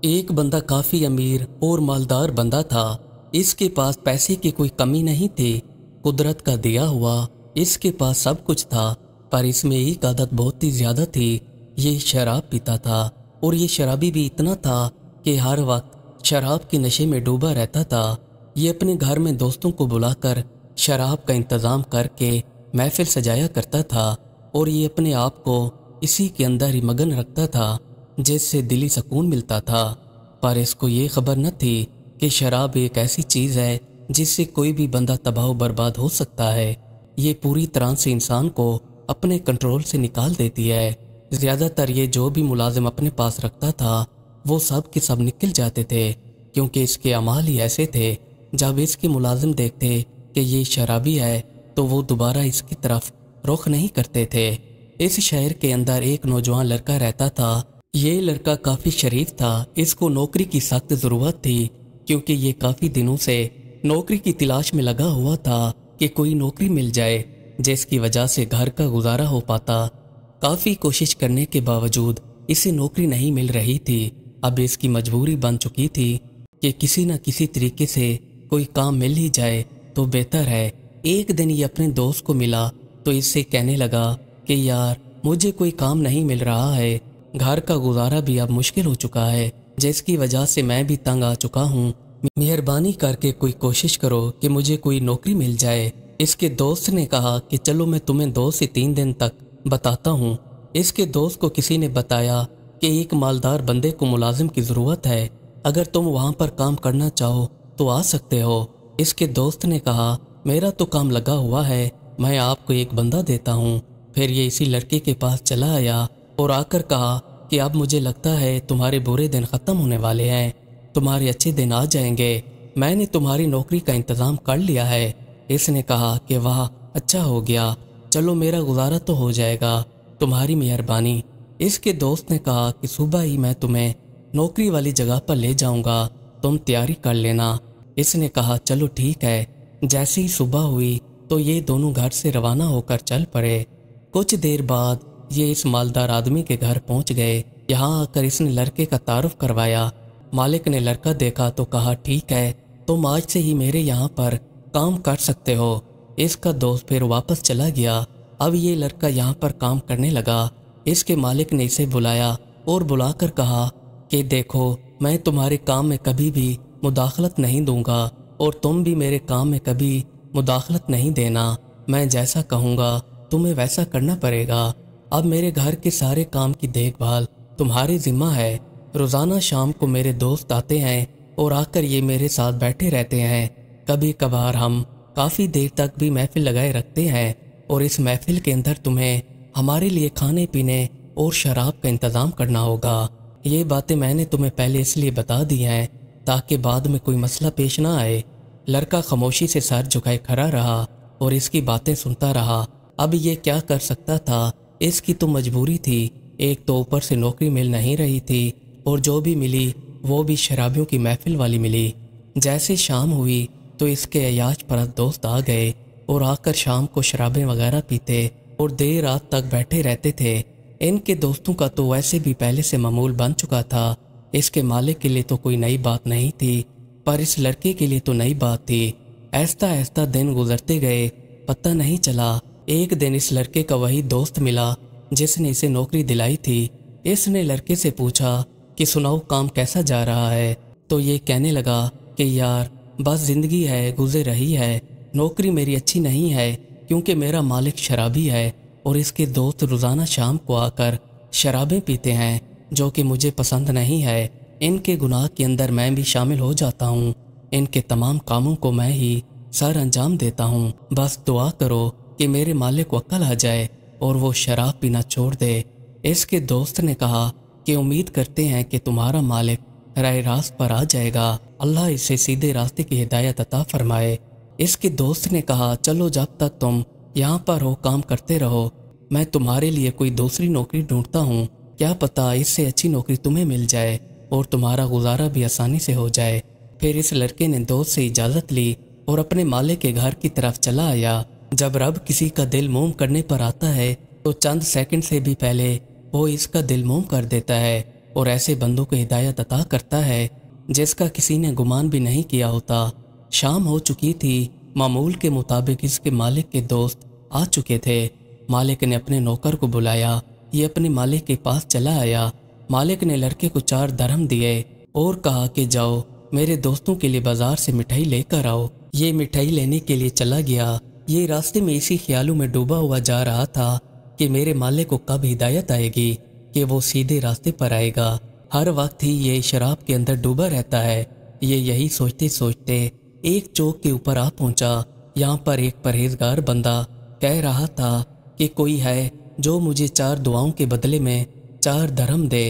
एक बंदा काफ़ी अमीर और मालदार बंदा था। इसके पास पैसे की कोई कमी नहीं थी। कुदरत का दिया हुआ इसके पास सब कुछ था, पर इसमें एक आदत बहुत ही ज़्यादा थी। ये शराब पीता था, और ये शराबी भी इतना था कि हर वक्त शराब के नशे में डूबा रहता था। ये अपने घर में दोस्तों को बुलाकर शराब का इंतज़ाम करके महफिल सजाया करता था, और ये अपने आप को इसी के अंदर ही मगन रखता था, जिससे दिली सुकून मिलता था। पर इसको ये खबर न थी कि शराब एक ऐसी चीज़ है जिससे कोई भी बंदा तबाह बर्बाद हो सकता है। ये पूरी तरह से इंसान को अपने कंट्रोल से निकाल देती है। ज़्यादातर ये जो भी मुलाजिम अपने पास रखता था वो सब के सब निकल जाते थे, क्योंकि इसके अमाल ही ऐसे थे। जब इसके मुलाजिम देखते कि ये शराबी है तो वो दोबारा इसकी तरफ रुख नहीं करते थे। इस शहर के अंदर एक नौजवान लड़का रहता था। ये लड़का काफ़ी शरीफ था। इसको नौकरी की सख्त ज़रूरत थी, क्योंकि ये काफ़ी दिनों से नौकरी की तलाश में लगा हुआ था कि कोई नौकरी मिल जाए जिसकी वजह से घर का गुजारा हो पाता। काफ़ी कोशिश करने के बावजूद इसे नौकरी नहीं मिल रही थी। अब इसकी मजबूरी बन चुकी थी कि किसी न किसी तरीके से कोई काम मिल ही जाए तो बेहतर है। एक दिन ये अपने दोस्त को मिला तो इससे कहने लगा कि यार, मुझे कोई काम नहीं मिल रहा है, घर का गुजारा भी अब मुश्किल हो चुका है, जिसकी वजह से मैं भी तंग आ चुका हूँ। मेहरबानी करके कोई कोशिश करो कि मुझे कोई नौकरी मिल जाए। इसके दोस्त ने कहा कि चलो मैं तुम्हें 2 से 3 दिन तक बताता हूँ। इसके दोस्त को किसी ने बताया कि एक मालदार बंदे को मुलाजिम की ज़रूरत है, अगर तुम वहाँ पर काम करना चाहो तो आ सकते हो। इसके दोस्त ने कहा मेरा तो काम लगा हुआ है, मैं आपको एक बंदा देता हूँ। फिर ये इसी लड़के के पास चला आया और आकर कहा कि अब मुझे लगता है तुम्हारे बुरे दिन ख़त्म होने वाले हैं, तुम्हारे अच्छे दिन आ जाएंगे, मैंने तुम्हारी नौकरी का इंतज़ाम कर लिया है। इसने कहा कि वाह, अच्छा हो गया, चलो मेरा गुजारा तो हो जाएगा, तुम्हारी मेहरबानी। इसके दोस्त ने कहा कि सुबह ही मैं तुम्हें नौकरी वाली जगह पर ले जाऊंगा, तुम तैयारी कर लेना। इसने कहा चलो ठीक है। जैसे ही सुबह हुई तो ये दोनों घर से रवाना होकर चल पड़े। कुछ देर बाद ये इस मालदार आदमी के घर पहुंच गए। यहाँ आकर इसने लड़के का तारुफ करवाया। मालिक ने लड़का देखा तो कहा ठीक है, तुम आज से ही मेरे यहाँ पर काम कर सकते हो। इसका दोस्त फिर वापस चला गया। अब ये लड़का यहाँ पर काम करने लगा। इसके मालिक ने इसे बुलाया और बुलाकर कहा कि देखो, मैं तुम्हारे काम में कभी भी मुदाखलत नहीं दूंगा और तुम भी मेरे काम में कभी मुदाखलत नहीं देना। मैं जैसा कहूँगा तुम्हें वैसा करना पड़ेगा। अब मेरे घर के सारे काम की देखभाल तुम्हारी जिम्मा है। रोज़ाना शाम को मेरे दोस्त आते हैं और आकर ये मेरे साथ बैठे रहते हैं। कभी कभार हम काफ़ी देर तक भी महफिल लगाए रखते हैं, और इस महफिल के अंदर तुम्हें हमारे लिए खाने पीने और शराब का इंतज़ाम करना होगा। ये बातें मैंने तुम्हें पहले इसलिए बता दी हैं ताकि बाद में कोई मसला पेश ना आए। लड़का खामोशी से सर झुकाए खड़ा रहा और इसकी बातें सुनता रहा। अब ये क्या कर सकता था, इसकी तो मजबूरी थी। एक तो ऊपर से नौकरी मिल नहीं रही थी, और जो भी मिली वो भी शराबियों की महफिल वाली मिली। जैसे शाम हुई तो इसके अयाज परस्त दोस्त आ गए और आकर शाम को शराबें वगैरह पीते और देर रात तक बैठे रहते थे। इनके दोस्तों का तो वैसे भी पहले से मामूल बन चुका था। इसके मालिक के लिए तो कोई नई बात नहीं थी, पर इस लड़के के लिए तो नई बात थी। ऐसा ऐसा दिन गुजरते गए, पता नहीं चला। एक दिन इस लड़के का वही दोस्त मिला जिसने इसे नौकरी दिलाई थी। इसने लड़के से पूछा कि सुनाओ, काम कैसा जा रहा है? तो ये कहने लगा कि यार, बस ज़िंदगी है, गुजर रही है। नौकरी मेरी अच्छी नहीं है क्योंकि मेरा मालिक शराबी है और इसके दोस्त रोज़ाना शाम को आकर शराबें पीते हैं, जो कि मुझे पसंद नहीं है। इनके गुनाह के अंदर मैं भी शामिल हो जाता हूँ। इनके तमाम कामों को मैं ही सर अंजाम देता हूँ। बस दुआ करो कि मेरे मालिक को अक्ल आ जाए और वो शराब पीना छोड़ दे। इसके दोस्त ने कहा कि उम्मीद करते हैं कि तुम्हारा मालिक राह रास्त पर आ जाएगा, अल्लाह इसे सीधे रास्ते की हिदायत अता फरमाए। इसके दोस्त ने कहा चलो, जब तक तुम यहाँ पर हो काम करते रहो, मैं तुम्हारे लिए कोई दूसरी नौकरी ढूंढता हूँ। क्या पता इससे अच्छी नौकरी तुम्हें मिल जाए और तुम्हारा गुजारा भी आसानी से हो जाए। फिर इस लड़के ने दोस्त से इजाज़त ली और अपने मालिक के घर की तरफ चला आया। जब रब किसी का दिल मोम करने पर आता है तो चंद सेकंड से भी पहले वो इसका दिल मोम कर देता है। और ऐसे बंदों को हिदायत अता करता है जिसका किसी ने गुमान भी नहीं किया होता। शाम हो चुकी थी। मामूल के मुताबिक इसके मालिक के दोस्त आ चुके थे। मालिक ने अपने नौकर को बुलाया। ये अपने मालिक के पास चला आया। मालिक ने लड़के को 4 दरहम दिए और कहा कि जाओ मेरे दोस्तों के लिए बाजार से मिठाई लेकर आओ। ये मिठाई लेने के लिए चला गया। ये रास्ते में इसी ख्यालों में डूबा हुआ जा रहा था कि मेरे मालिक को कब हिदायत आएगी कि वो सीधे रास्ते पर आएगा। हर वक्त ही ये शराब के अंदर डूबा रहता है। ये यही सोचते सोचते एक चौक के ऊपर आ पहुंचा। यहाँ पर एक परहेजगार बंदा कह रहा था कि कोई है जो मुझे 4 दुआओं के बदले में 4 दरहम दे।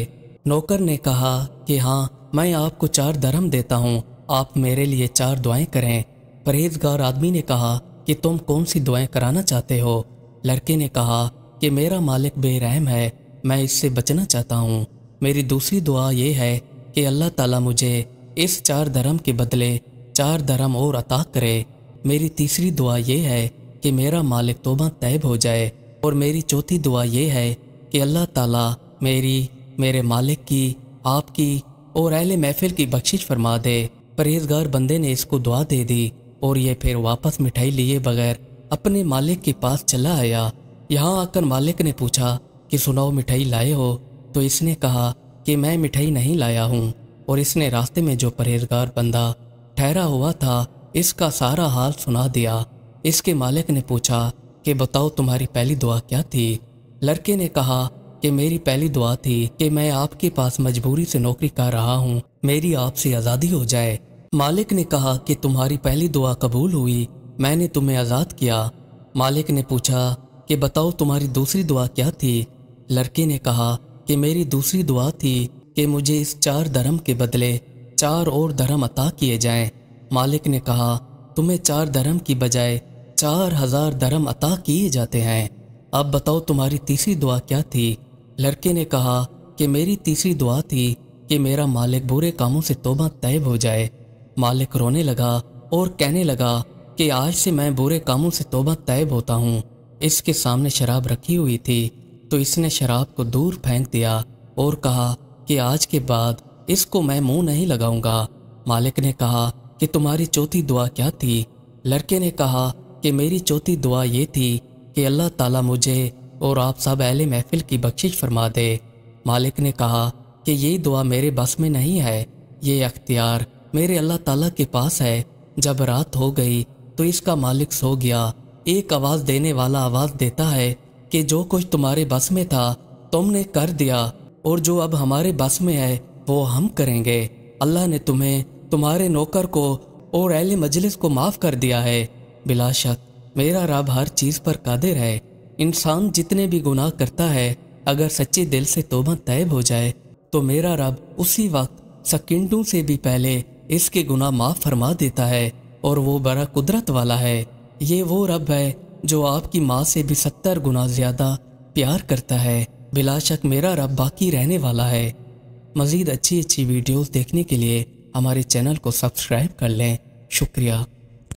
नौकर ने कहा कि हाँ, मैं आपको 4 दरहम देता हूँ, आप मेरे लिए 4 दुआएं करें। परहेजगार आदमी ने कहा कि तुम कौन सी दुआएं कराना चाहते हो? लड़के ने कहा कि मेरा मालिक बेरहम है, मैं इससे बचना चाहता हूँ। मेरी दूसरी दुआ ये है कि अल्लाह ताला मुझे इस 4 दरहम के बदले 4 दरहम और अता करे। मेरी तीसरी दुआ ये है कि मेरा मालिक तौबा तैब हो जाए। और मेरी चौथी दुआ ये है कि अल्लाह ताला मेरे मालिक की, आपकी और अहले महफिल की बख्शिश फरमा दे। परहेजगार बंदे ने इसको दुआ दे दी और ये फिर वापस मिठाई लिए बगैर अपने मालिक के पास चला आया। यहाँ आकर मालिक ने पूछा कि सुनाओ, मिठाई लाए हो? तो इसने कहा कि मैं मिठाई नहीं लाया हूँ। और इसने रास्ते में जो परहेजगार बंदा ठहरा हुआ था इसका सारा हाल सुना दिया। इसके मालिक ने पूछा कि बताओ तुम्हारी पहली दुआ क्या थी? लड़के ने कहा कि मेरी पहली दुआ थी कि मैं आपके पास मजबूरी से नौकरी कर रहा हूँ, मेरी आपसे आज़ादी हो जाए। मालिक ने कहा कि तुम्हारी पहली दुआ कबूल हुई, मैंने तुम्हें आज़ाद किया। मालिक ने पूछा कि बताओ तुम्हारी दूसरी दुआ क्या थी? लड़के ने कहा कि मेरी दूसरी दुआ थी कि मुझे इस 4 दरहम के बदले 4 और दरहम अता किए जाएं। मालिक ने कहा तुम्हें 4 दरहम की बजाय 4000 दरहम अता किए जाते हैं। अब बताओ तुम्हारी तीसरी दुआ क्या थी? लड़के ने कहा कि मेरी तीसरी दुआ थी कि मेरा मालिक बुरे कामों से तौबा तैब हो जाए। मालिक रोने लगा और कहने लगा कि आज से मैं बुरे कामों से तौबा तैब होता हूँ। इसके सामने शराब रखी हुई थी तो इसने शराब को दूर फेंक दिया और कहा कि आज के बाद इसको मैं मुंह नहीं लगाऊंगा। मालिक ने कहा कि तुम्हारी चौथी दुआ क्या थी? लड़के ने कहा कि मेरी चौथी दुआ ये थी कि अल्लाह ताला मुझे और आप सब अहले महफिल की बख्शिश फरमा दे। मालिक ने कहा कि ये दुआ मेरे बस में नहीं है, ये अख्तियार मेरे अल्लाह ताला के पास है। जब रात हो गई तो इसका मालिक सो गया। एक आवाज़ देने वाला आवाज़ देता है कि जो कुछ तुम्हारे बस में था तुमने कर दिया और जो अब हमारे बस में है वो हम करेंगे। अल्लाह ने तुम्हें, तुम्हारे नौकर को और अहले मजलिस को माफ़ कर दिया है। बिलाशक मेरा रब हर चीज़ पर कादिर है। इंसान जितने भी गुनाह करता है अगर सच्चे दिल से तौबा तैब हो जाए तो मेरा रब उसी वक्त सेकंडों से भी पहले इसके गुनाह माफ़ फरमा देता है और वो बड़ा कुदरत वाला है। ये वो रब है जो आपकी माँ से भी 70 गुना ज़्यादा प्यार करता है। बिलाशक मेरा रब बाकी रहने वाला है। मज़ीद अच्छी वीडियोस देखने के लिए हमारे चैनल को सब्सक्राइब कर लें। शुक्रिया।